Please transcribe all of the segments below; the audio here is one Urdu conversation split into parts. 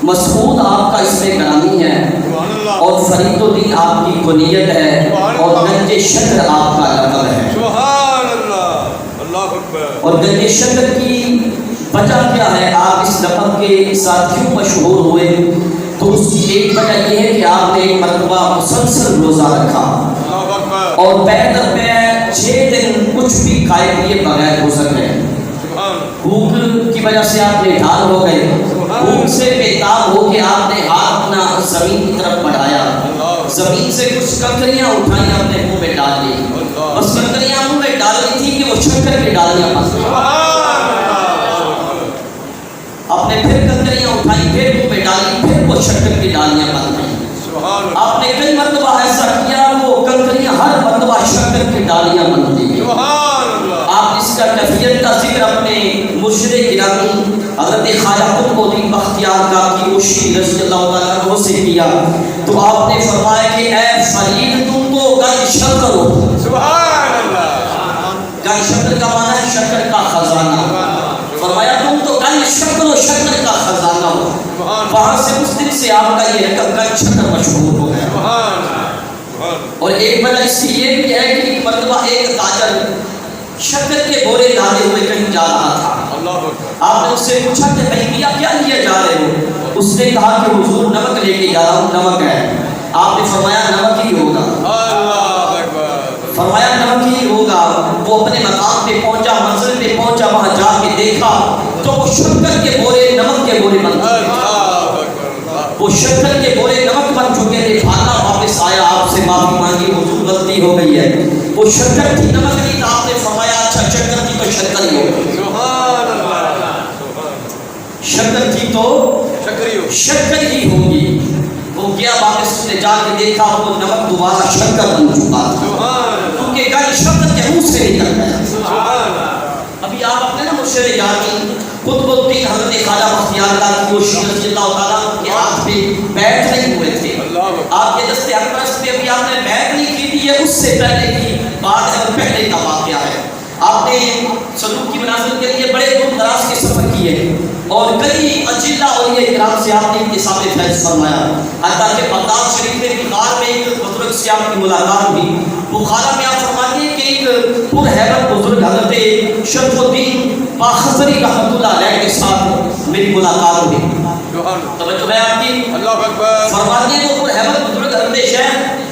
مسعود آپ کا اسم گرامی ہے اور فرید الدین آپ کی کنیت ہے اور گنج شکر آپ کا لقب ہے. اور گنج شکر کی وجہ کیا ہے، آپ اس لقب کے ساتھ کیوں مشہور ہوئے؟ تو اس کی ایک وجہ یہ ہے کہ آپ نے ایک مرتبہ مسلسل روزہ رکھا اور پے در پے 6 دن کچھ بھی کھائے پیے بغیر گزر گئے. بھوک کی وجہ سے آپ بے حال ہو گئے. بھوک سے بےتاب ہو کے آپ نے ہاتھ اپنا زمین کی طرف بڑھایا، زمین سے کچھ کنکریاں اٹھائیں اپنے منہ میں ڈال لی. بس کنکریاں منہ میں ڈال رہی تھی کہ وہ شکر کی ڈالیاں بن گئی. آپ نے پھر کنکریاں اٹھائی، پھر منہ میں ڈالی، پھر وہ شکر کی ڈالیاں بن گئی. آپ نے کئی مرتبہ ایسا کیا، وہ کنکریاں ہر مرتبہ شکر کی ڈالیاں بنتی گئی. آپ اس کا کیفیت کا ذکر اپنے مرشد گرامی حضرت خواجہ قطب الدین بختیار کاکی وشی رضی اللہ تعالیٰ عنہ سے کیا تو آپ نے فرمایا کہ اے فرید تم تو گنج شکر ہو. گنج شکر کا معنی ہے شکر کا خزانہ. فرمایا تم تو گنج شکر و شکر کا خزانہ ہو. وہاں سے اس دن سے آپ کا یہ گنج شکر مشہور ہو گیا. اور ایک وجہ اس کی یہ بھی ہے کہ ایک مرتبہ ایک تاجر شکر کے بورے ڈالے ہوئے کہیں جا رہا تھا. آپ نے اس سے پوچھا کہ بھائی میاں کیا لیے جا رہے ہو؟ اس نے کہا کہ حضور نمک لے کے جا رہا ہوں. نمک ہے. آپ نے فرمایا نمک ہی ہوگا. فرمایا نمک ہی ہوگا. وہ اپنے مقام پہ پہنچا، منزل پہ پہنچا، وہاں جا کے دیکھا تو وہ شکر کے بورے نمک کے بورے بن چکے. وہ شکر کے بورے نمک بن چکے تھے. بھاگا واپس آیا، آپ سے معافی مانگی، حضور غلطی ہو گئی ہے. وہ شکر تھی، نمک نہیں تھا. آپ نے فرمایا اچھا شکر تھی تو شکر ہی ہوگی. شکر تھی تو شکر ہی ہوگی. وہ گیا واپس، اس نے جا کے دیکھا وہ نمک دوبارہ شکر بن چکا تھا کیونکہ گنج شکر کے منہ سے نکل گیا. ابھی آپ اپنے نا مرشد گرامی قطب الدین حضرت خواجہ بختیار کاکی وشی رضی اللہ تعالیٰ کے ہاتھ پہ بیعت نہیں ہوئے تھے. آپ کے دست اقدس پہ ابھی آپ نے بیعت نہیں کی تھی. یہ اس سے پہلے کی بات ہے، پہلے کا واقعہ ہے. آپ نے صدوق کی منازل کے لیے بڑے دور دراز کے سفر کیے اور کئی اجلہ اولیاء کرام سے آپ نے انتساب فیض فرمایا. حتیٰ کہ بغداد شریف میں بخار میں ایک بزرگ سے آپ کی ملاقات ہوئی. بخارا میں آپ فرماتے ہیں کہ ایک پرہیبت بزرگ حضرت شرف الدین باخبری رحمۃ اللہ علیہ کے ساتھ میری ملاقات ہوئی. توجہ ہے آپ کی. فرماتے ہیں وہ پرہیبت بزرگ حضرت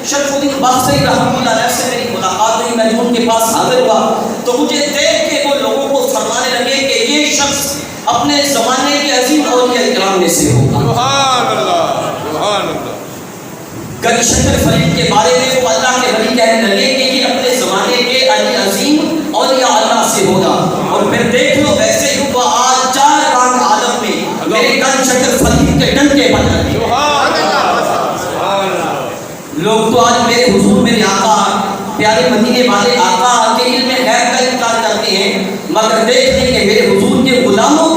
شرف الدین باخبری رحمۃ اللہ علیہ سے میری ملاقات ہوئی. میں ان کے پاس حاضر ہوا تو مجھے دیکھ کے وہ لوگوں کو فرمانے لگے کہ یہ شخص اپنے زمانے کے عظیم اولیاء کرام میں سے ہوگا. گنج شکر فرید کے بارے میں وہ اللہ کے ولی کہنے لگے کہ یہ اپنے زمانے کے علی عظیم اولیاء اللہ سے ہوگا. اور پھر دیکھ لو ویسے ہی ہوا آج 4 رنگ عالم میں میرے گنج شکر فرید کے ڈنکے بج رہے ہیں. لوگ تو آج میرے حضور میرے آقا پیارے مدینے والے آقا کے علم غیب کا انکار کرتے ہیں، مگر دیکھ لیں کہ میرے حضور کے غلاموں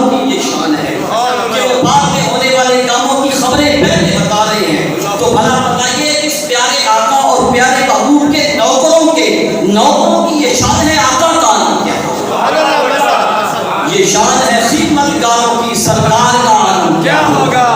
کی یہ شان ہے کہ وہ بعد میں ہونے والے کاموں کی خبریں پہلے بتا رہے ہیں. تو بھلا بتائیے اس پیارے آقا اور پیارے محبوب کے نوکروں کی یہ شان ہے. آقا کا نام کیا ہے؟ یہ شان ہے خدمت گاروں کی. سرکار کا نام کیا ہوگا؟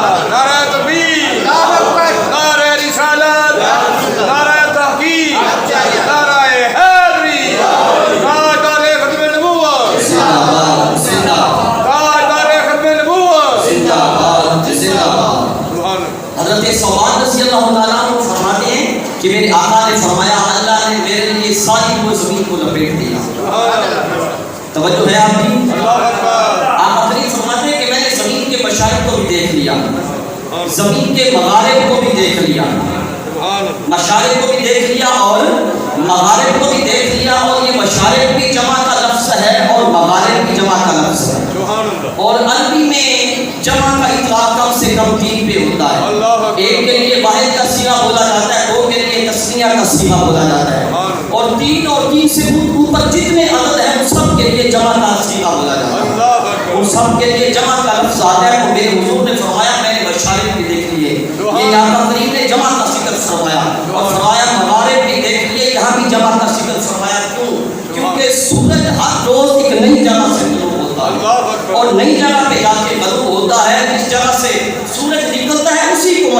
کہ میرے آقا نے فرمایا اللہ نے میرے لیے ساری وہ زمین کو لپیٹ دیا. توجہ ہے آپ کی. آپ اپنی فرماتے ہیں کہ میں نے زمین کے مشارق کو بھی دیکھ لیا، زمین کے مغارب کو بھی دیکھ لیا، مشارق کو بھی دیکھ لیا اور مغارب کو بھی دیکھ لیا. اور یہ مشارق بھی جمع کا لفظ ہے اور مغارب بھی جمع کا لفظ ہے. اور عربی میں جمع کا اطلاق کم سے کم 3 پہ ہوتا ہے. ایک کے لیے واحد کا صیغہ بولا جاتا ہے، 2 کے لیے تسنیہ کا صیغہ بولا جاتا ہے، اور 3 سے اوپر جتنے عدد ہیں ان سب کے لیے جمع کا صیغہ بولا جاتا ہے. ان سب کے لیے جمع کا لفظ آتا ہے. تو میرے حضور نے فرمایا میں نے مشارق بھی دیکھ لیے. یہ آقا کریم نے جمع کا ذکر فرمایا اور فرمایا مغارب بھی دیکھ لیے. یہاں بھی جمع کا ذکر فرمایا. کیوں؟ کیونکہ سورج ہر روز ایک نئی جگہ سے طلوع ہوتا ہے اور نئی جگہ پہ جا کے غروب ہوتا ہے.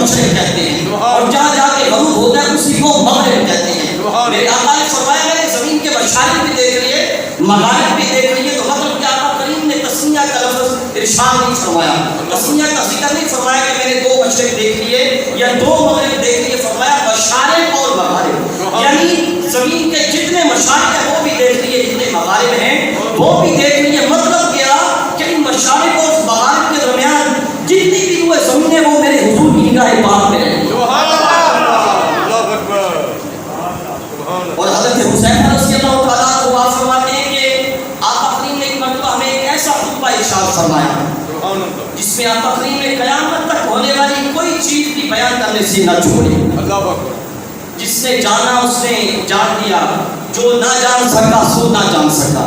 مشرق کہتے ہیں اور جہاں جا کے غروب ہوتا ہے اسی کو مغرب کہتے ہیں. میرے آقا نے فرمایا میں نے زمین کے مشارق بھی دیکھ لیے مغارب بھی دیکھ لیے. تو مطلب کہ آقا کریم نے تسمیہ کا لفظ ارشاد نہیں فرمایا, تسمیہ کا ذکر نہیں فرمایا کہ میں نے 2 مشرق دیکھ لیے یا 2 مغرب دیکھ لیے. فرمایا مشارق اور مغارب, یعنی زمین کے جتنے مشارق ہیں وہ بھی دیکھ لیے, جتنے مغارب ہیں وہ بھی دیکھ لیے. مطلب کیا کہ ان مشارق اور مغارب کے درمیان جتنی بھی وہ زمینیں وہ میرے حضور کی نگاہ پاک میں رہیں. اور حضرت حسین رضی اللہ تعالیٰ کو آپ فرماتے ہیں کہ آقا کریم نے ایک مرتبہ ہمیں ایک ایسا خطبہ ارشاد فرمایا جس میں آقا کریم نے قیامت تک ہونے والی کوئی چیز بھی بیان کرنے سے نہ چھوڑی. جس نے جانا اس نے جان لیا, جو نہ جان سکا سو نہ جان سکا.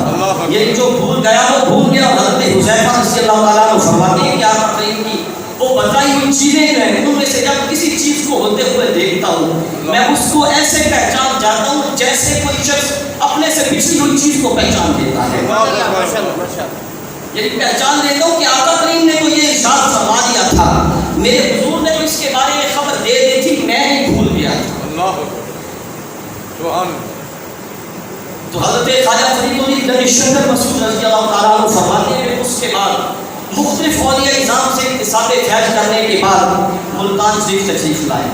یعنی جو بھول گیا وہ بھول گیا. حضرت حذیفہ رضی اللہ تعالیٰ عنہ فرماتے ہیں کہ آقا کریم کی وہ بتائی ہوئی چیزیں جو ہیں ان میں سے جب کسی چیز کو ہوتے ہوئے دیکھتا ہوں میں اس کو ایسے پہچان جاتا ہوں جیسے کوئی شخص اپنے سے پچھلی ہوئی چیز کو پہچان دیتا ہے. یعنی پہچان لیتا ہوں کہ آقا کریم نے تو یہ ارشاد فرما دیا تھا, میرے حضور نے تو اس کے بارے میں خبر دے دی تھی, میں ہی بھول گیا تھا. تو حضرت خواجہ فرید الدین گنج شنکر مسعود رضی اللہ تعالیٰ عنہ فرماتے ہیں کہ اس کے بعد مختلف اولیاء نظام سے اتصال فیض کرنے کے بعد ملتان شریف تشریف لائے.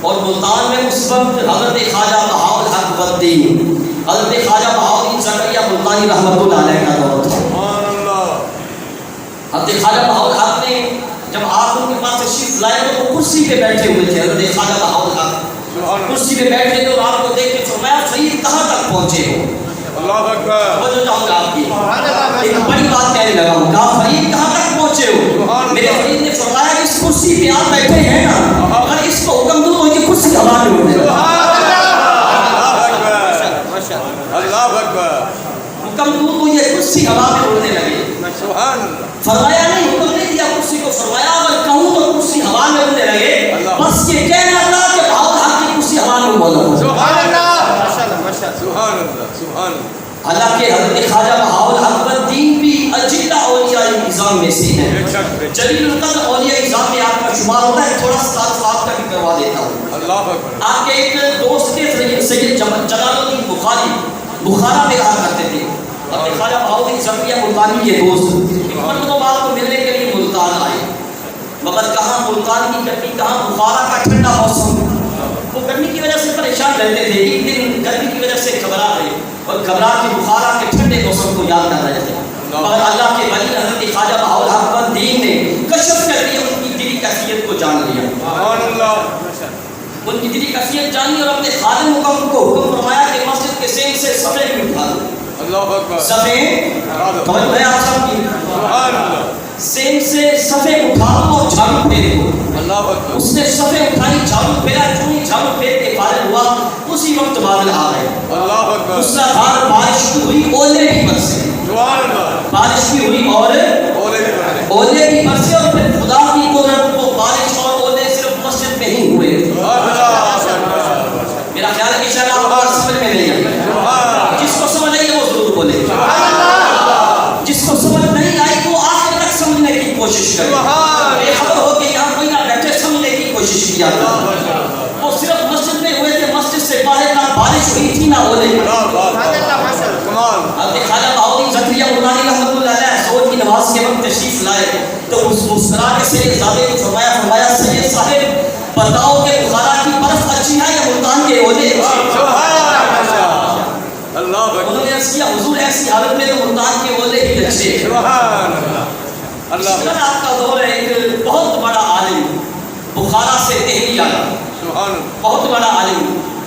اور ملتان میں اس وقت حضرت خواجہ بہاءالحق والدین, حضرت خواجہ بہاءالدین زکریا ملتانی رحمۃ اللہ علیہ کا دور تھا. حضرت خواجہ بہاءالحق نے جب آپ ان کے پاس تشریف لائے تو وہ کرسی پہ بیٹھے ہوئے تھے. حضرت خواجہ بہاءالحق کرسی پہ بیٹھے تھے اور آپ کو دیکھ کے فرمایا فرید کہاں تک پہنچے ہو. اللہ اکبر. توجہ چاہوں گا آپ کی, ایک بڑی بات کہنے لگا ہوں. کہا فرید کہاں تک پہنچے ہو. میرے فرید نے فرمایا اس کرسی پہ آپ بیٹھے ہیں نا, اگر اس کو حکم دوں تو یہ کرسی ہوا میں اڑنے لگے. اللہ اکبر. حکم دوں تو یہ کرسی ہوا میں اڑنے لگے. فرمایا نہیں, حکم نہیں دیا کرسی کو, فرمایا اگر کہوں تو کرسی ہوا میں اڑنے لگے. بس یہ کہنا تھا کہ بہاءالحق کی کرسی ہوا میں اڑنے لگے. سبحان اللہ سبحان اللہ سبحان اللہ. حالانکہ حضرت خواجہ بہاءالحق والدین بھی اجلہ اولیاء نظام میں سے ہیں, جلیل القدر اولیاء نظام میں آپ کا شمار ہوتا ہے. تھوڑا سا آپ کا بھی کروا دیتا ہوں. آپ کے ایک دوست تھے سید جلال الدین بخاری, بخارا میں رہا کرتے تھے. حضرت خواجہ بہاءالدین زکریا ملتانی کے دوست ایک مرتبہ آپ کو ملنے کے لیے ملتان آئے. مگر کہاں ملتان کی گرمی, کہاں بخارا کا ٹھنڈا موسم. وہ گرمی کی وجہ سے پریشان رہتے تھے. ایک دن گرمی کی وجہ سے گھبرا گئے اور گھبرا کے بخارا کے ٹھنڈے موسم کو یاد کر رہے تھے. مگر اللہ کے ولی حضرت خواجہ بہاءالحق والدین نے کشف کر دیا, ان کی دلی کیفیت کو جان لیا. ان کی دلی کیفیت جانی اور اپنے خادم مکم کو حکم فرمایا کہ مسجد کے سین سے صفے بھی اٹھا دو. صفے توجہ ہے آپ سب کی. سین سے صفے اٹھا دو اور جھاڑو پھیر دو. اس نے صفے اٹھائی, جھاڑو پھیرا, چونی جھاڑو پھیر کے فارغ ہوا, اسی وقت بادل آ گئے. موسلادھار بارش ہوئی, اولے بھی برسے. بارش بھی ہوئی اور اولے بھی برسے. اور پھر خدا کی قدرت کو بارش اور اولے صرف مسجد میں ہی ہوئے. میرا خیال ہے کہ شاید آپ سمجھ میں نہیں آئی. جس کو سمجھ آئی ہے وہ ضرور بولے, جس کو سمجھ نہیں آئی وہ آخر تک سمجھنے کی کوشش کرے. بے خبر ہو کہ یہاں کوئی نہ بیٹھے سمجھنے کی کوشش کیا تھا. وہ صرف مسجد میں ہوئے تھے, مسجد سے باہر نہ بارش ہوئی تھی نہ اولے. حضرت خواجہ بہاءالدین زکریا ملتانی رحمۃ اللہ علیہ سحر کی نماز کے وقت تشریف لائے تو اس مسکرا کے سید زادے کو فرمایا سید صاحب بتاؤ کہ بخارا کی برف اچھی ہے یا ملتان کے اولے اچھی. انہوں نے عرض کیا حضور ایسی حالت میں تو ملتان کے اولے ہی اچھے. اس طرح آپ کا دور ہے. ایک بہت بڑا عالم بخارا سے دہلی آیا, بہت بڑا عالم.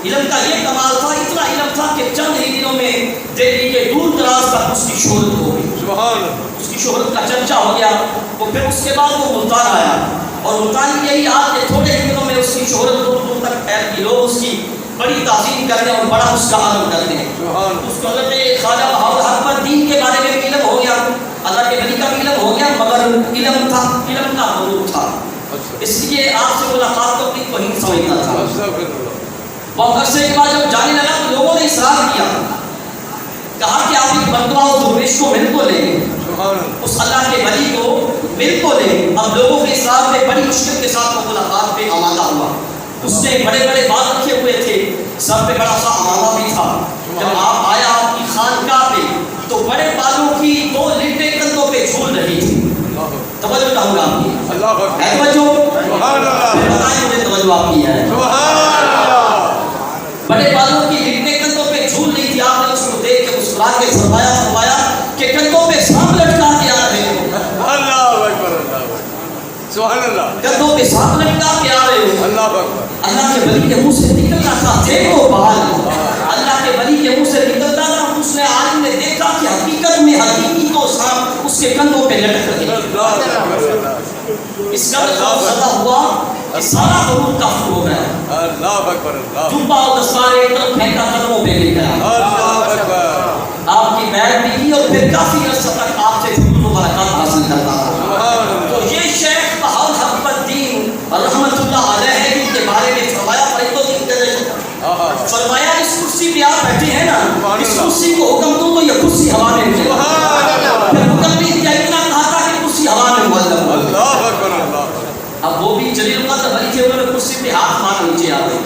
علم کا یہ کمال تھا, اتنا علم تھا کہ چند ہی دنوں میں دہلی کے دور دراز تک اس کی شہرت ہو گئی. اس کی شہرت کا چرچا ہو گیا. وہ پھر اس کے بعد وہ ملتان آیا اور ملتان کی یہی حال کہ تھوڑے ہی دنوں میں اس کی شہرت دور دور تک پھیل گئی. لوگ اس کی بڑی تعظیم کرتے ہیں اور بڑا اس کا عالم کرتے ہیں. اس کو حضرت خواجہ بہاءالحق والدین کے بارے میں بھی علم ہو گیا, اللہ کے ولی کا بھی علم ہو گیا, مگر علم تھا, علم کا غرور تھا. اس لیے آپ سے ملاقات کو اپنی توہین سمجھتا تھا. بہت عرصے کے بعد جب جانے لگا تو لوگوں نے اصرار کیا, کہا کہ آپ ایک مرتبہ اس درویش کو مل تو لیں گے. اس اللہ کے ولی کو مل کو لے. اب لوگوں کے ساتھ میں بڑی مشکل کے ساتھ وہ ملاقات پہ آمادہ ہوا. اس نے بڑے بڑے بال رکھے ہوئے تھے, سر پہ بڑا سا امامہ بھی تھا. جب آپ آیا آپ کی خانقاہ پہ تو بڑے بالوں کی 2 لٹیں کندھوں پہ جھول رہی تھی. توجہ چاہوں گا آپ کی, ہے توجہ؟ بتائیں مجھے توجہ آپ کی ہے. بڑے بالوں کی لٹیں کندھوں پہ جھول رہی تھی. آپ نے اس کو دیکھ کے مسکرا کے فرمایا کہ کندھوں پہ سانپ لٹکا کے آ رہے ہو. اللہ اکبر, سبحان اللہ. کندھوں پہ سانپ لٹکا کے آ رہے ہو. اللہ اکبر. اللہ کے ولی کے منہ سے نکلنا تھا دیکھو بال. اللہ کے ولی کے منہ سے نکلتا تھا. اس نے عالم نے دیکھا کہ حقیقت میں حقیقی تو سانپ اس کے کندھوں پہ لٹک رہے. اس کا زدہ ہوا کہ سارا غرور کافر ہو گیا. اللہ اکبر. جوبہ اور دستار ایک طرف پھینکا, قدموں پہ گر گیا. اللہ اکبر. آپ کی بیعت بھی کی اور پھر کافی عرصہ تک آپ سے فضل و برکات حاصل کرتا تھا. تو یہ شیخ بہاؤل حق الدین رحمت اللہ علیہ جن کے بارے میں فرمایا فرمایا اس کرسی پہ آپ بیٹھے ہیں نا, اس کرسی کو حکم دوں تو یہ کرسی ہوا میں اٹھے. پھر حکم بھی کیا اتنا کہا تھا کہ کرسی ہوا میں معلق. اللہ اکبر. اللہ. اب وہ بھی جلیل القدر ولی تھے, انہوں نے کرسی پہ ہاتھ مار نیچے آ گئے.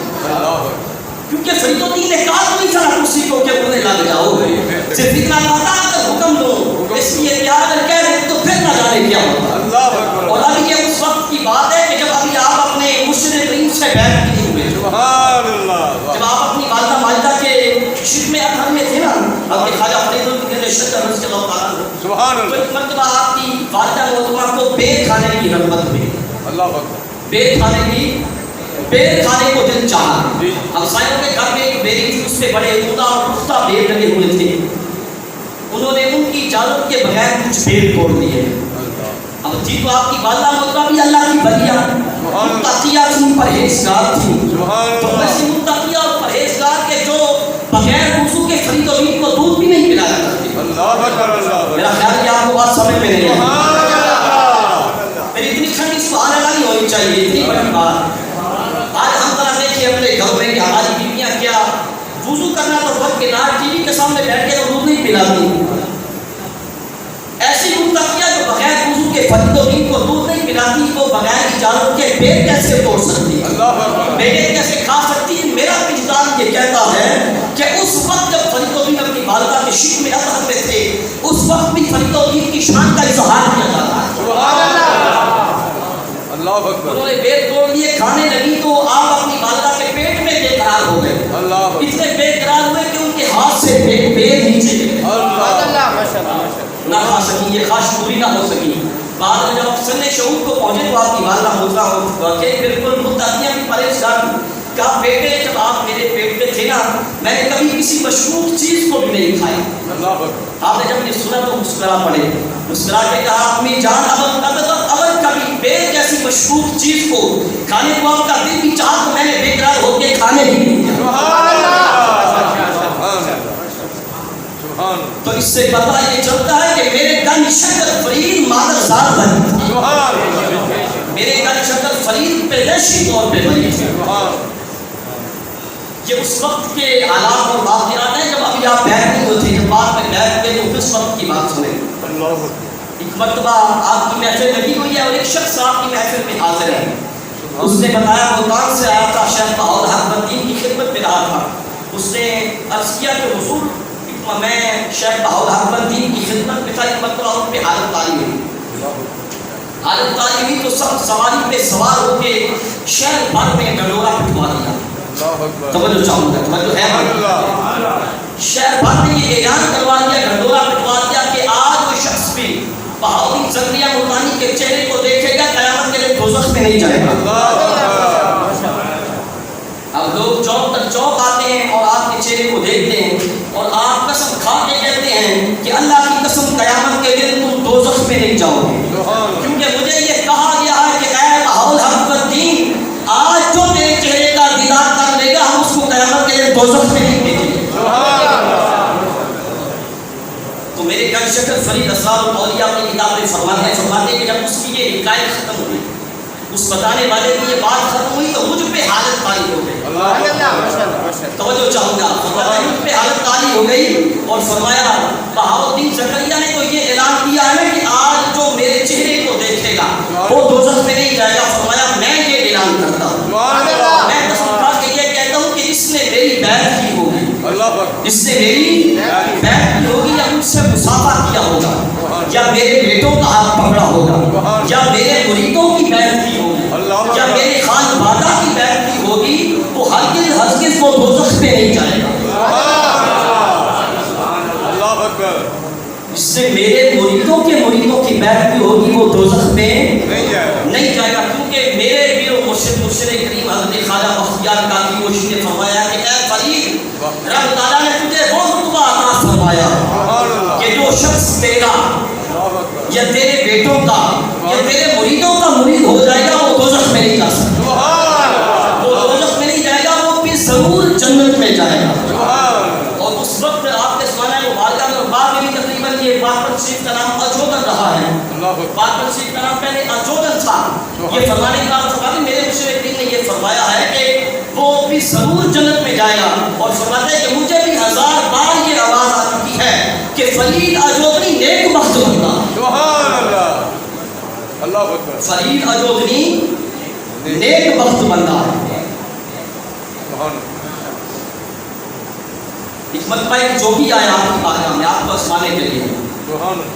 کیونکہ فرید الدین نے کہا نہیں تھا کرسی کو کہ انہیں لگ جاؤ. صرف اتنا کہا تھا اگر حکم دو, اس لیے کہ اگر کہہ رہے تو پھر نہ جانے کیا ہوتا. اللہ اکبر. اور ابھی یہ اس وقت کی بات ہے کہ جب ابھی آپ اپنے مرشد کریم سے بیعت کی ہوئے. سبحان اللہ. جب آپ اپنی والدہ ماجدہ کے شرم اطہر میں تھے نا, آپ کے خواجہ فرید الدین نے شرط رضی اللہ تعالیٰ سبحان اللہ. تو ایک مرتبہ آپ کی والدہ محترمہ کو بیر کھانے کی رغبت ہوئی. اللہ اکبر. بیر کھانے کو دل چاہا. ہمسایوں کے گھر میں ایک بیری تھی, اس پہ بڑے عمدہ اور پختہ بیر لگے ہوئے تھے. انہوں نے ان کی اجازت کے بغیر کچھ بیر توڑ دیے. اب جی تو آپ کی والدہ محترمہ بھی اللہ کی ولیہ متقیہ تھی, پرہیزگار تھی. تو ایسی متقیہ اور پرہیزگار کے جو بغیر وضو کے فرید الدین کو دودھ بھی نہیں پلایا کرتے. اللہ اکبر. اللہ. میرا خیال کہ آپ کو بات سمجھ میں نہیں ہے. میری اتنی ٹھنڈی سبحان اللہ نہیں ہونی چاہیے, اتنی بڑی بات. آج ہم طرح دیکھیں اپنے گھروں میں کہ ہماری بیویاں کیا وضو کرنا تو وقت کے نار ٹی وی کے سامنے بیٹھ کے تو دودھ نہیں پلاتی. ایسی متقیہ جو بغیر وضو کے فرید الدین کو دودھ نہیں پلاتی, وہ بغیر اجازت کے بیر کیسے توڑ سکتی, بیٹے کیسے کھا سکتی. میرا وجدان یہ کہتا ہے کہ اس وقت جب فرید الدین اپنی والدہ کے شرم اطہر میں تھے, اس وقت بھی فرید الدین کی شان کا اظہار کیا جاتا ہے. سبحان اللہ. انہوں نے بیر توڑ لیے, کھانے لگی تو آپ اپنی والدہ کے پیٹ میں بے قرار ہو گئے. اتنے بے قرار ہوئے کہ ان کے ہاتھ سے بیر نیچے گئے. نہ کھا سکی, یہ خواہش پوری نہ ہو سکی. بعد میں جب سن شعور کو پہنچے تو آپ کی والدہ محترمہ کہ بالکل متقیہ بھی پریشان. کہا بیٹے جب آپ میرے پیٹ میں تھے نا, میں نے کبھی کسی مشروب چیز کو بھی نہیں کھائی. آپ نے جب یہ سنا تو مسکرا پڑے. مسکرا کے کہا امی جان اگر کبھی بیر جیسی مشروب چیز کو کھانے کو آپ کا دل بھی چاہا تو میں نے بے قرار ہو کے کھانے ہی نہیں دیا. تو اس سے پتہ یہ چلتا ہے کہ میرے گنج شکر فرید مادر زاد بنی. میرے گنج شکر فرید پیدائشی طور پہ بنی تھی. یہ اس وقت کے حالات اور واقعات ہیں جب ابھی آپ بیٹھ نہیں ہوتے, جب بعد میں بیٹھ گئے تو اس وقت کی بات سنیں. ایک مرتبہ آپ کی محفل لگی ہوئی ہے اور ایک شخص آپ کی محفل میں حاضر ہے. اس نے بتایا ملتان سے آیا تھا, شیخ بہاؤل حق الدین کی خدمت میں رہا تھا. اس نے عرض کیا کہ حضور میں شیخ بہاؤل حق الدین کی خدمت میں تھا. ایک مرتبہ ان پہ حالت طاری ہوئی. حالت طاری ہوئی تو سب سواری پہ سوار ہو کے شہر بھر میں ڈنڈورا پٹوا دیا. توجہ چاہوں گا, توجہ ہے. شہر بھر میں یہ اعلان کروا دیا, ڈنڈورا پٹوا دیا کہ آج وہ شخص بھی بہاؤل زکریا ملتانی کے چہرے کو دیکھے گا, قیامت کے لیے دوزخ میں نہیں جائے گا. اب لوگ چوک تک چوک آتے ہیں اور آپ کے چہرے کو دیکھتے ہیں اور آپ قسم کھا کے کہتے ہیں کہ اللہ کی قسم قیامت کے دن تم دوزخ میں نہیں جاؤ گے, کیونکہ مجھے یہ کہا گیا ہے کہ اے بہاؤل حق الدین آج جو تیرے چہرے کا دیدار کر لے گا ہم اس کو قیامت کے دن دوزخ میں نہیں بھیجیں گے. تو میرے گنج شکر فرید اسرار الاولیاء اپنی کتاب میں فرماتے ہیں کہ جب اس کی یہ حکایت ختم ہوئی اس بتانے والے کی یہ بات ختم ہوئی تو مجھ پہ حالت تاری ہو گئی. توجہ چاہوں گا. مجھ پہ حالت تاری ہو گئی اور فرمایا بہاؤالدین زکریا نے تو یہ اعلان کیا ہے کہ آج جو میرے چہرے کو دیکھے گا وہ دوزخ میں نہیں جائے گا. فرمایا میں یہ اعلان کرتا ہوں, میں قسم کھا کے یہ کہتا ہوں کہ جس نے میری بیعت کی ہوگی, جس نے میری بیعت کی ہوگی یا مجھ سے مصافحہ کیا ہوگا یا میرے بیٹوں کا ہاتھ پکڑا ہوگا یا میرے مریدوں کی بیعت کی ہوگی یا میرے خانوادہ کی بیعت کی ہوگی, وہ ہرگز وہ دوزخ میں نہیں جائے گا. جس سے میرے مریدوں کی بیعت کی ہوگی وہ دوزخ میں نہیں جائے گا. کیونکہ میرے پیر و مرشد کریم حضرت خواجہ بختیار کاکی وشی نے فرمایا کہ اے فرید, رب تعالیٰ نے تجھے وہ رتبہ عطا فرمایا کہ جو شخص تیرا یا تیرے بیٹوں کا یا تیرے مریدوں کا مرید ہو جائے گا وہ دوزخ میں نہیں جا سکتا, وہ دوزخ میں نہیں جائے گا, وہ بھی ضرور جنت میں جائے گا. اور اس وقت آپ کے زمانہ مبارکہ میں بعد میں بھی تقریباً یہ بارپن شریف کا نام اجودن رہا ہے. بارپن شریف کا نام پہلے اجودن تھا. یہ فرمانے کے بعد فرماتے میرے مشرقین نے یہ فرمایا ہے کہ وہ بھی ضرور جنت میں جائے گا. اور فرماتے ہیں کہ مجھے بھی 1000 بار یہ آواز آ چکی ہے کہ فرید اجودنی نیک بخت بندہ. فرید اجودنی نیک بخت بندہ. حکمت کا ایک جوگی آیا آپ کی بارگاہ میں آپ کو آزمانے کے لیے,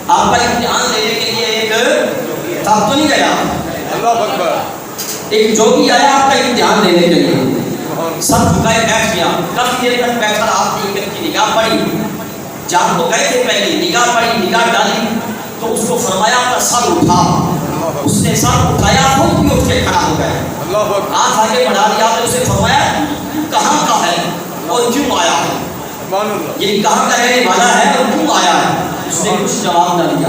آپ کا امتحان لینے کے لیے. ایک تھا تو نہیں گیا, ایک جوگی آیا آپ کا امتحان لینے کے لیے. سب جھکائے بیٹھ گیا, کافی دیر تک بیٹھا رہا, آپ نے کی نگاہ پڑی, جان تو گئے تھے پہلے, نگاہ پڑی, نگاہ ڈالی تو اس کو فرمایا اپنا سر اٹھا. اس نے سر اٹھایا, خود بھی اٹھ کے کھڑا ہو گیا, ہاتھ آگے بڑھا دیا. آپ نے اسے فرمایا کہاں کا ہے اور کیوں آیا ہے, یہ کہاں کا رہنے والا ہے اور کیوں آیا ہے. اس نے کچھ جواب نہ دیا.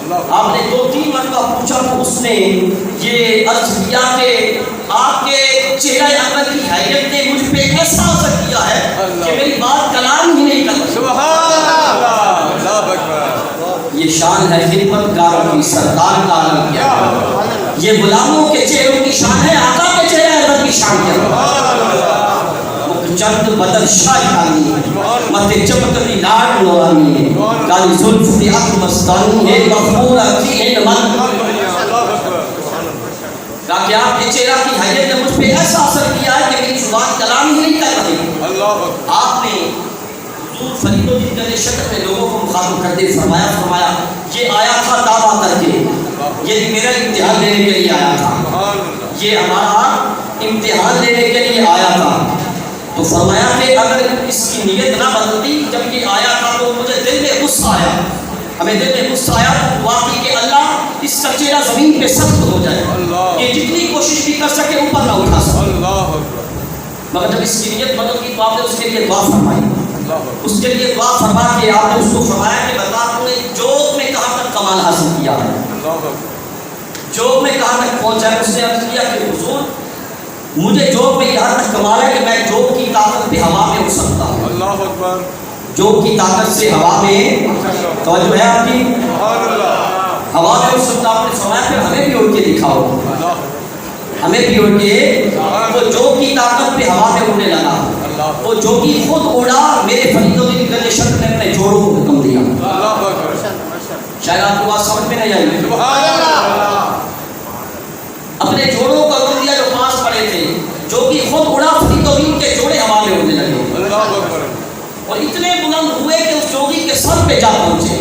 آپ نے 2-3 مرتبہ پوچھا تو اس نے یہ عرض کیا کہ آپ کے چہرہ انور کی حیرت نے مجھ پہ ایسا اثر کیا ہے کہ میری بات کلام ہی نہیں کر سکتا. یہ شان ہے خدمت گاروں کی, سرکار کا عالم کیا ہے. یہ غلاموں کے چہروں کی شان ہے, آقا کے چہرہ انور کی شان کیا ہے. چند بدر شاہی متے چمکتی لاڈ نورانی کالی زلف دی اک مستانی ہے مغفور کی ہے من. کہ آپ کے چہرہ کی حیرت نے مجھ پہ ایسا اثر کیا ہے کہ میری زبان کلام ہی نہیں کر رہی. آپ نے حضور فرید الدین کے شکل میں لوگوں کو مخاطب کرتے فرمایا یہ آیا تھا دعویٰ کر کے, یہ میرا امتحان لینے کے لیے آیا تھا, یہ ہمارا امتحان لینے کے لیے آیا تھا. تو فرمایا کہ اگر اس کی نیت نہ بدلتی, جب یہ آیا تھا تو مجھے دل میں غصہ آیا, ہمیں دل میں غصہ آیا, دعا کی کہ اللہ اس کا چہرہ زمین پہ سخت ہو جائے, یہ جتنی کوشش بھی کر سکے اوپر نہ اٹھا سکے. مگر جب اس کی نیت بدل گئی تو آپ نے اس کے لیے دعا فرمائی. اس کے لیے دعا فرما کے آپ نے اس کو فرمایا کہ بتا تم نے جوگ میں کہاں تک کمال حاصل کیا ہے, جوگ میں کہاں تک پہنچا ہے. اس نے عرض کیا کہ حضور مجھے جوگ میں یہاں تک کمال ہے کہ میں جوگ کی طاقت پہ ہوا میں اڑ سکتا ہوں. اللہ اکبر. جوگ کی طاقت سے ہوا میں توجہ ہے آپ کی, ہوا میں اڑ سکتا. آپ نے فرمایا پھر ہمیں بھی اڑ کے دکھاؤ, ہمیں بھی اڑ کے. وہ جوگ کی طاقت پہ ہوا میں اڑنے لگا, وہ جوگی خود اڑا, میرے فرید الدین گلے شک نے اپنے جوڑوں کو حکم دیا. شاید آپ کو بات سمجھ میں نہیں آئی. اپنے جوڑوں کو حکم دیا جو پاس پڑے تھے, جو کہ خود اڑا, فرید الدین کے جوڑے ہوا میں اڑنے لگے اور اتنے بلند ہوئے کہ اس جوگی کے سر پہ جا پہنچے.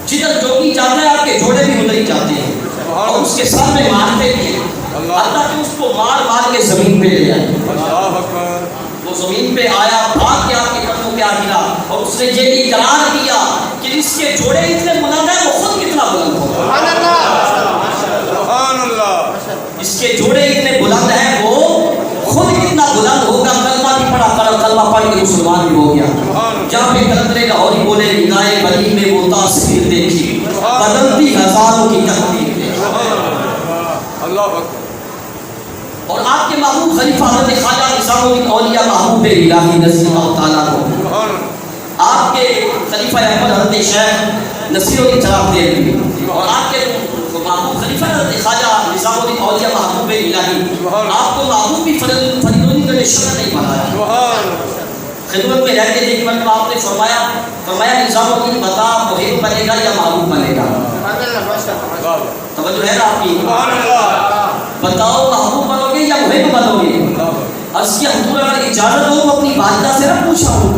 جدھر جوگی جاتا ہے آپ کے جوڑے بھی ادھر ہی جاتے ہیں اور اس کے سر میں مارتے بھی ہیں, اللہ کہ اس کو مار مار کے زمین پہ لے جائے. وہ زمین پہ آیا, بھاگ کے آپ کے قدموں پہ آ گرا اور اس نے یہ اقرار کیا کہ اس کے جوڑے اتنے بلند ہیں وہ خود کتنا بلند ہوگا. اس کے جوڑے اتنے بلند ہیں وہ خود کتنا بلند ہوگا. کلمہ بھی پڑھا, کلمہ پڑھ کے مسلمان بھی ہو گیا. جہاں پہ قلندرے لاہوری بولے نگاہ بلی میں وہ تاثیر دیکھی, بدلتی ہزاروں کی تقدیر دیکھی. اور آپ کے محبوب خلیفہ حضرت خواجہ نظام الدین اولیاء محبوب الہی نصیر اللہ تعالیٰ کو, آپ کے خلیفہ احمد حضرت شیخ نصیر الدین چراغ دہلوی اور آپ کے محبوب خلیفہ حضرت خواجہ نظام الدین اولیاء محبوب الہی آپ کو محبوب بھی فریدونی کا نشانہ نہیں بنایا. خدمت میں رہتے تھے ایک مرتبہ آپ نے فرمایا نظام الدین بتا محب بنے گا یا محبوب بنے گا؟ توجہ ہے نا آپ کی؟ بتاؤ محبوب بنو گے یا محب بنو گے؟ عرض کیا حضور اگر اجازت ہو تو اپنی والدہ سے نہ پوچھا ہوں.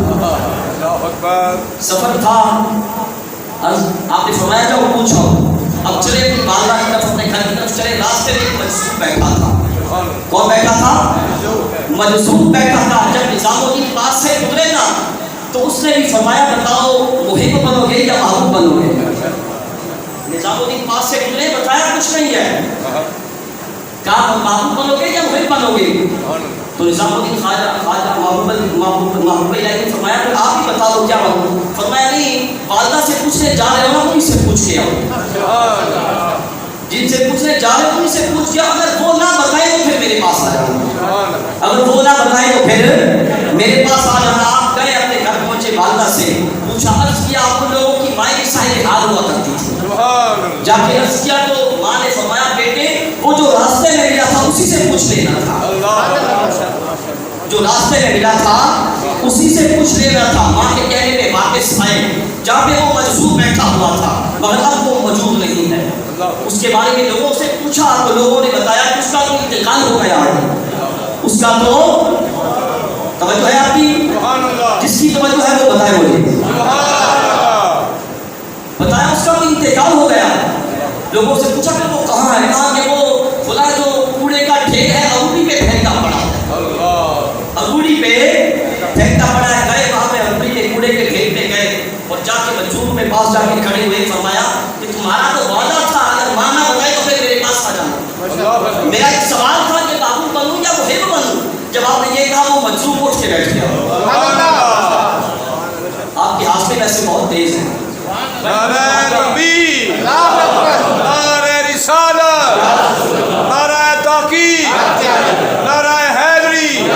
سفر تھا آپ نے فرمایا جاؤ پوچھو. اب چلے اپنی والدہ کی طرف اپنے گھر کی طرف چلے. راستے میں ایک مجذوب بیٹھا تھا. کون بیٹھا تھا؟ مجذوب بیٹھا تھا. جب نظام الدین پاس سے گزرے نا تو اس نے بھی فرمایا بتاؤ محب بنو گے یا محبوب بنو گے؟ نظام الدین پاس سے گزرے بتایا کچھ نہیں ہے. کہا محبوب بنو گے یا محب بنو گے؟ تو نظام الدین خواجہ محبوب الہی نے فرمایا کہ آپ ہی بتا دو کیا بنو. فرمایا نہیں والدہ سے پوچھنے جا رہے ہو نا انہیں سے پوچھ کے آؤ. جن سے پوچھنے جا رہے ہو انہیں سے پوچھ کے آؤ. اگر وہ نہ بتائے تو پھر میرے پاس آ جانا. اگر وہ نہ بتائے تو پھر میرے پاس آ جانا. آپ گئے اپنے گھر پہنچے والدہ سے پوچھا. عرض کیا آپ لوگوں کی مائیں بھی صاحب حال ہوا کرتی تھی. جا کے عرض کیا تو ماں نے فرمایا بیٹے وہ جو راستے میں ملا تھا اسی سے پوچھ لینا تھا. جو راستے میں ملا تھا اسی سے پوچھ لینا تھا. ماں کے کہنے پہ واپس آئے جہاں پہ وہ مجذوب بیٹھا ہوا تھا مگر اب وہ موجود نہیں ہے. اس کے بارے میں لوگوں سے پوچھا تو لوگوں نے بتایا کہ اس کا تو انتقال ہو گیا ہے. اس کا تو توجہ ہے آپ کی؟ جس کی توجہ ہے وہ بتائے مجھے. بتایا اس کا تو انتقال ہو گیا. لوگوں سے پوچھا کہ وہ کہاں ہے؟ کہا کہ وہ کھلا جو کوڑے کا ڈھیر ہے اگوڑی پہ پھینکا پڑا ہے. اگوڑی پہ پھینکا پڑا ہے. گئے وہاں پہ اگوڑی کے کوڑے کے ڈھیر پہ گئے اور جا کے مجذوب کے پاس جا کے کھڑے ہوئے. فرمایا کہ تمہارا تو وعدہ تھا اگر ماں نہ بتائے تو پھر میرے پاس آ جانا. میرا ایک سوال تھا کہ محبوب بنوں یا محب بنوں. جب آپ نے یہ کہا وہ مجذوب اٹھ کے بیٹھ گیا. آپ کی ہاتھ میں ویسے بہت تیز ہے. نعرہ تکبیر، نعرہ رسالت، نعرہ تحقیق، نعرہ حیدری،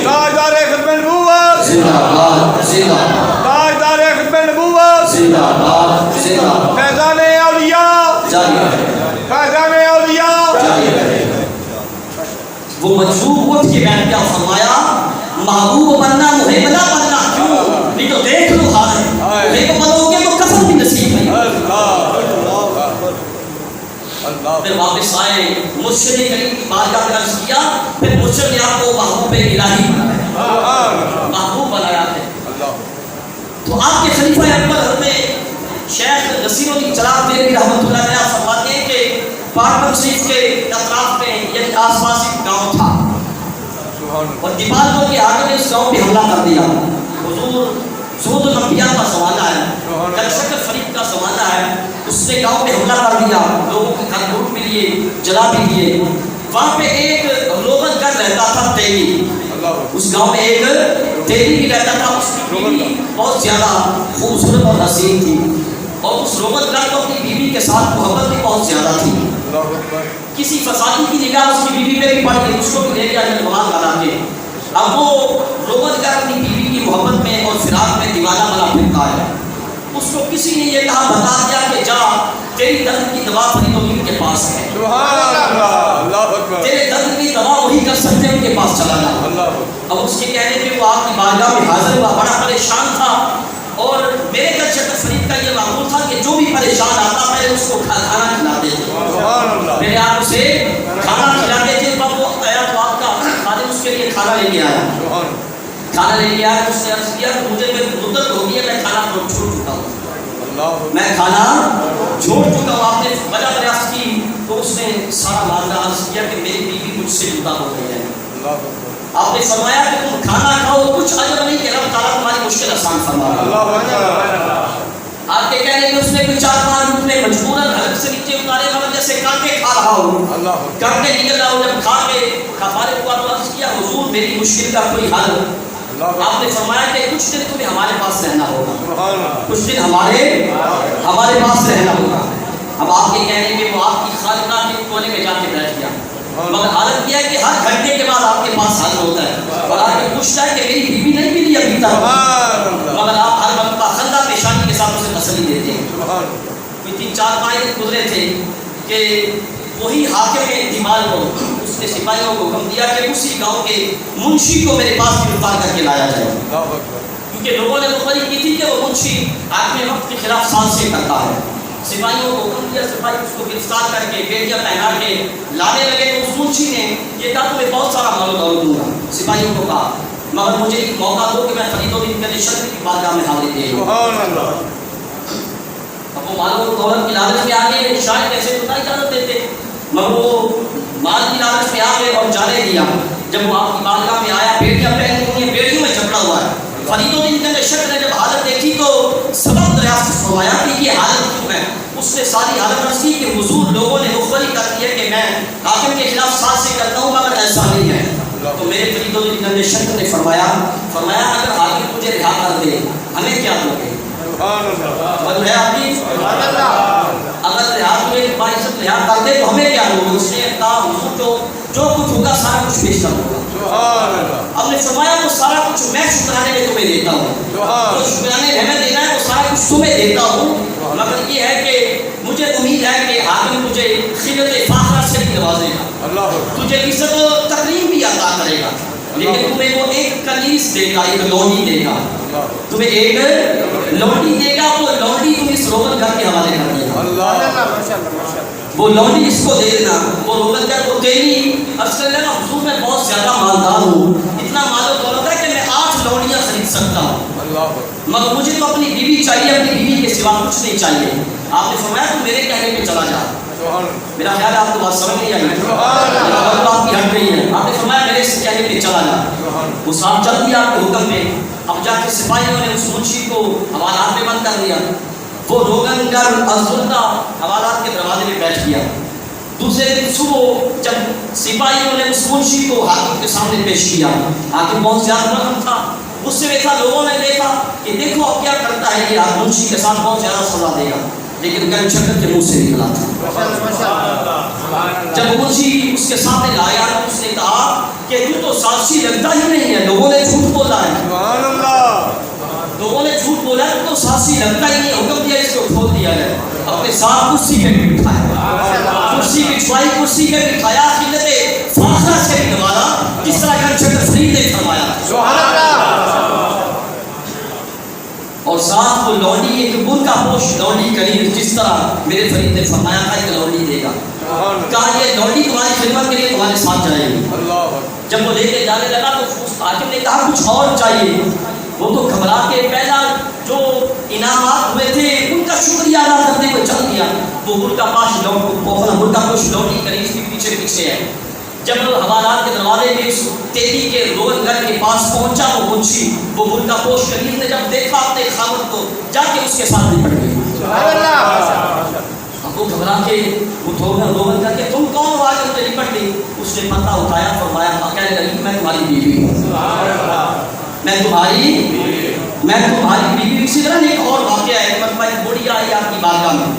تاجدار ختم نبوت، تاجدار ختم نبوت، فیضان اولیاء، فیضان اولیاء. وہ مجذوب اٹھ کے بیٹھ گیا. فرمایا محبوب بننا محب نہ بننا. کیوں؟ نہیں تو دیکھ لو حال ہے. محب بنو گے تو کفن بھی نصیب نہیں. پھر واپس آئے مرشد کریم کی بارگاہ میں عرض کیا. پھر مرشد نے آپ کو محبوب الہی محبوب بنایا ہے. تو آپ کے خلیفہ اکبر حضرت شیخ نصیر الدین چراغ دہلوی رحمۃ اللہ علیہ فرماتے ہیں کہ پاک شریف کے اطراف میں یعنی آس پاس ایک گاؤں تھا اور دیپالپور کے آگے نے اس گاؤں پہ حملہ کر دیا. حضور زہد الانبیاء کا زمانہ ہے. کل شکر فریق کا زمانہ ہے. اس نے گاؤں پہ حملہ کر دیا. لوگوں کے گھر لوٹ بھی لیے جلا بھی دیے. وہاں پہ ایک روغن گھر رہتا تھا تیلی. اس گاؤں میں ایک تیلی بھی رہتا تھا. اس کی بیوی بہت زیادہ خوبصورت اور حسین تھی اور اس روغن گھر کو اپنی بیوی کے ساتھ محبت بھی بہت زیادہ تھی. کسی فسادی کی نگاہ اس کی بیوی پہ بھی پڑ گئی. اس کو بھی لے گیا نماز بنا کے. اب وہ روغن گھر اپنی بیوی کی محبت میں اور فراق میں دیوانہ بنا پھرتا ہے. اس کو کسی نے یہ کہا بتا دیا کہ جا تیری درد کی دوا فرید الدین کے پاس ہے. تیرے درد کی دوا وہی کر سکتے ہیں, ان کے پاس چلا جا. اب اس کے کہنے پہ وہ آپ کی بارگاہ میں حاضر ہوا, بڑا پریشان تھا اور میرے گھر شکر فرید کا یہ معمول تھا کہ جو بھی پریشان آتا میں اس کو کھانا کھلاتے تھے. میرے آپ اسے کھانا کھلاتے تھے. تب وہ آیا تو آپ کا خادم اس کے لیے کھانا لے کے آیا. کھانا لے کے آیا. اس نے عرض کیا کہ مجھے مدت ہو گئی ہے, میں کھانا چھوڑ چکا ہوں, میں کھانا چھوڑ چکا ہوں. آپ نے وجہ دریافت کی تو اس نے سارا معاملہ عرض کیا کہ میری بیوی مجھ سے جدا ہو گئی ہے. آپ نے فرمایا کہ تم کھانا کھاؤ, کچھ اجر نہیں کہ رب تعالیٰ تمہاری مشکل آسان فرمائے. آپ کے کہنے میں اس نے کوئی 4-5 منٹ میں مجبوراً حلق سے نیچے اتارے مگر جیسے کانٹے کھا رہا ہوں, کانٹے نکل رہا ہوں. جب کھا کے فارغ ہوا تو عرض کیا حضور میری مشکل کا کوئی حل. آپ نے فرمایا کہ کچھ دن تمہیں ہمارے پاس رہنا ہوگا, کچھ دن ہمارے پاس رہنا ہوگا. اب آپ کے کہنے میں وہ آپ کی خانقاہ کے کونے میں جا کے بیٹھ گیا. مگر حالت یہ ہے کہ ہر گھنٹے کے بعد آپ کے پاس حل ہوتا ہے اور آپ کو پوچھتا ہے کہ میری بیوی نہیں ملی ابھی تک, مگر آپ ہر وقت باخندہ پیشانی کے ساتھ اسے تسلی دیتے ہیں. کوئی 3-4 ماہ گزرے تھے کہ وہی حاکم دیوال کو اس نے سپاہیوں کو حکم دیا کہ اسی گاؤں کے منشی کو میرے پاس گرفتار کر کے لایا جائے، کیونکہ لوگوں نے مخبری کی تھی کہ وہ منشی اپنے وقت کے خلاف سازشیں کرتا ہے۔ سپاہیوں کو حکم دیا، سپاہی اس کو گرفتار کر کے بیٹیاں پہنا کے لانے لگے، تو اس منشی نے یہ کہا تمہیں بہت سارا مال و دولت دوں گا۔ سپاہیوں کو کہا مگر مجھے ایک موقع دو کہ میں فرید الدین کے شکر کی بارگاہ میں حاضر دے دوں۔ اب وہ مال و دولت کی لالچ میں آگے شاید کیسے تو نہیں اجازت دیتے، مگر وہ مال کی لالچ میں آگے اور جانے دیا۔ جب وہ آپ کی بارگاہ میں آیا، بیٹیاں پہنی ہوئی ہیں، بیڑیوں میں جھگڑا ہوا ہے۔ فرید الدین کے شکر نے جب حالت دیکھی تو سبق دریافت فرمایا کہ یہ حالت کیوں ہے۔ اس نے ساری حالت رس کی کہ حضور لوگوں نے مخبری کر دی ہے کہ میں حاکم کے خلاف سازشیں کرتا ہوں، مگر ایسا نہیں ہے۔ تو میرے فرید الدین کے شکر نے فرمایا اگر حاکم تجھے رہا کر دے ہمیں کیا دو گے؟ بل ہے آپ کی اگر تجھے باعزت رہا کر دے تو ہمیں کیا دو گے؟ اس نے کہا حضور جو کچھ ہوگا سارا کچھ پیش کر ہوگا۔ اب نے فرمایا وہ سارا کچھ میں شکرانے میں تمہیں دیتا ہوں، جو شکرانے ہمیں دینا ہے وہ سارا کچھ تمہیں دیتا ہوں، مگر یہ ہے کہ مجھے امید ہے کہ حاکم تجھے خلت فاخرہ سے بھی نوازے گا، تجھے عزت و تکریم بھی عطا کرے گا، لیکن تمہیں وہ ایک کنیز دے گا، ایک لونڈی دے گا، تمہیں ایک لونڈی دے گا۔ وہ لونڈی تم اس روغن گھر کے حوالے کر دینا، وہ لونڈی اس کو دے دینا، وہ روغن گھر کو تیری عرض کرنے لگا حضور میں بہت زیادہ مالدار ہوں، اتنا مال و دولت ہے کہ میں 8 لونڈیاں خرید سکتا ہوں، مگر مجھے تو اپنی بیوی چاہیے، اپنی بیوی کے سوا کچھ نہیں چاہیے۔ آپ نے فرمایا تو میرے کہنے پہ چلا جا۔ میرا خیال ہے آپ کو بات سمجھ نہیں آئی، آپ کی ہٹ رہی ہے۔ آپ نے فرمایا میرے سے کہنے پہ چلا جا۔ وہ صاحب چل دیا آپ کے حکم پہ۔ اب جا کے سپاہیوں نے اس منشی کو حوالات میں بند کر دیا، وہ روغن گر ازلتا حوالات کے دروازے میں بیٹھ گیا۔ دوسرے دن صبح جب سپاہیوں نے اس منشی کو حاکم کے سامنے پیش کیا، حاکم بہت زیادہ رحم تھا، اس سے دیکھا، لوگوں نے دیکھا کہ دیکھو اب کیا کرتا ہے یہ منشی کے ساتھ بہت زیادہ سزا دے گا، لیکن گن شکر کے منہ سے نکلا تھا۔ جب منشی اس کے سامنے لایا تو اس نے کہا کہ تو تو سازشی لگتا ہی نہیں ہے، لوگوں نے جھوٹ بولا ہے، لوگوں نے جھوٹ بولا ہے، تو سازشی لگتا ہی نہیں، حکم دیا اس کو کھول دیا جائے۔ اپنے ساتھ کرسی پہ بھی بٹھایا، کرسی بچھوائی، کرسی پہ بٹھایا، خلت فاخرہ سے بھی نوازا، جس طرح گن شکر فرید نے فرمایا۔ اور ساتھ وہ لونڈی ایک برقع پوش لونڈی قریب جس طرح میرے فرید نے فرمایا تھا ایک لونڈی دے گا، کہا یہ لونڈی تمہاری خدمت کے لیے تمہارے ساتھ جائے گی۔ جب وہ لے کے جانے لگا تو اس حاکم نے کہا کچھ اور چاہیے، وہ تو گھبرا کے پہلا جو انعامات ہوئے تھے ان کا شکریہ ادا کرتے ہوئے چل دیا۔ وہ برقع پوش لونڈی قریب اس کے پیچھے پیچھے ہے۔ جب حوالات کے دروازے میں اس تیری کے روغن گھر کے پاس پہنچا وہ منشی، وہ برقع پوش قریب نے جب دیکھا اپنے خاوند کو، جا کے اس کے ساتھ نپٹ گئی۔ اب وہ گھبرا کے روغن گھر کے تم کون ہو؟ آج مجھے نپٹ گئی۔ اس نے پتہ اٹھایا، فرمایا، کہنے لگی میں تمہاری بیوی ہوں، میں تمہاری بیوی ہوں۔ اسی طرح ایک اور واقعہ ہے، مرتبہ ایک بڑھیا آئی آپ کی بارگاہ میں،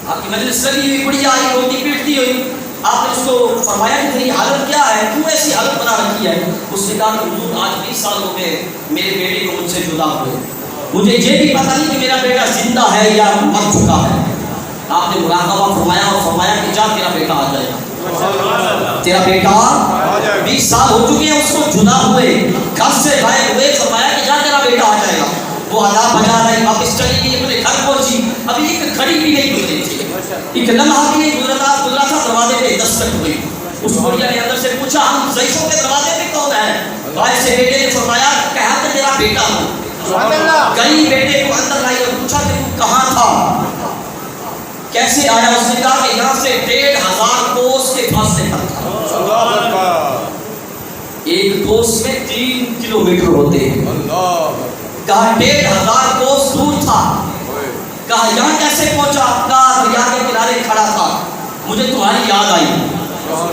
آپ کی مجلس لگی ہوئی، بڑھیا آئی روتی پیٹتی ہوئی، آپ نے اس کو فرمایا کہ تیری حالت کیا ہے، کیوں ایسی حالت بنا رکھی ہے؟ اس نے کہا کہ حضور آج 20 سال ہو گئے میرے بیٹے کو مجھ سے جدا ہوئے، مجھے یہ بھی پتہ نہیں کہ میرا بیٹا زندہ ہے یا مر چکا ہے۔ آپ نے مراقبہ فرمایا اور فرمایا کہ جا تیرا بیٹا آ جائے گا، تیرا بیٹا 20 سال ہو چکے ہیں اس کو جدا ہوئے، گھر سے غائب ہوئے، فرمایا کہ جا تیرا بیٹا آ جائے گا۔ وہ آدھا بجا رہی، واپس چلی گئی، اپنے گھر پہنچی، ابھی ایک گھڑی بھی نہیں گزری تھی، ایک لمحہ بھی نہیں گزرا تھا، دروازے پہ دستک ہوئی۔ اس بڑھیا نے اندر سے پوچھا ہم ضعیفوں کے دروازے پہ کون ہے؟ بھائی سے بیٹے نے فرمایا کہا کہ تیرا بیٹا ہوں۔ گئی بیٹے کو اندر لائی اور پوچھا کہ تو کہاں تھا، کیسے آیا؟ اس نے کہا کہ یہاں سے 1500 کوس کے فاصلے پر تھا، ایک کوس میں 3 کلومیٹر ہوتے ہیں، کہا 1500 کوس دور تھا، کہا یہاں کیسے پہنچا؟ کہا دریا کے کنارے کھڑا تھا، مجھے تمہاری یاد آئی،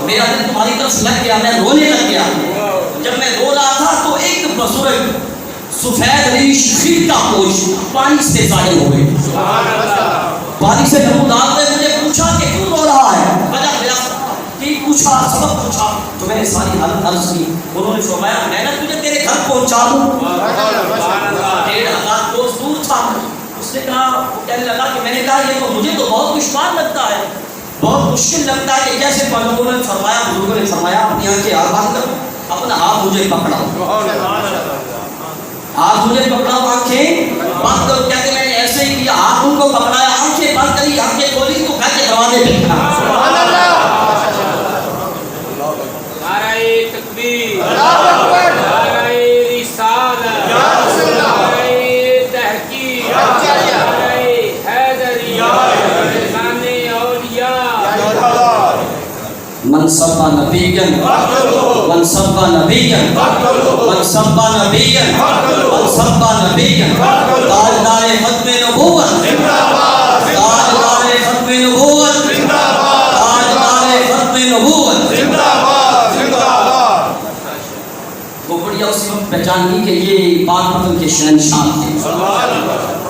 میرا دل تمہاری طرف لگ گیا، میں رونے لگ گیا، جب میں رو رہا تھا تو ایک بزرگ سفید ریش خرقہ پوش پانی سے ظاہر ہو گئے، پانی سے نمودار نے مجھے پوچھا کہ کیوں رو رہا ہے، وجہ میرا کہ پوچھا، سبب پوچھا، تو میں نے ساری حالت عرض کی۔ انہوں نے فرمایا میں نے تجھے تیرے گھر پہنچا دوں، 1500 کوس دور تھا۔ اس نے کہا، وہ کہنے لگا کہ میں نے کہا یہ تو مجھے تو بہت دشوار لگتا ہے، بہت مشکل لگتا ہے کہ کیسے پیغمبروں نے فرمایا، بزرگوں نے فرمایا اپنی آنکھیں بند کرو، اپنا ہاتھ مجھے پکڑاؤ، ہاتھ مجھے پکڑاؤ، آنکھیں بند کرو. کہتے ہیں میں نے ایسے ہی کیا، ہاتھ ان کو پکڑایا، آنکھیں بند کری، آنکھیں کھولی تو گھر کے دروازے پہ کھڑا. نعرہ تکبیر، نعرہ رسالت، نعرہ تحقیق، نعرہ حیدری، فیضان اولیاء. من سب نبیا من سب نبیا من سب نبیا من سب نبیا تاجدار ختم نبوت، تاجدار ختم نبوت، تاجدار ختم نبوت. وہ بڑھیا اسی وقت پہچان لی کہ یہ پاک پتن کے شہنشاہ تھے،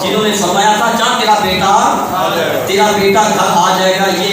جنہوں نے فرمایا تھا جا تیرا بیٹا گھر آ جائے گا. یہ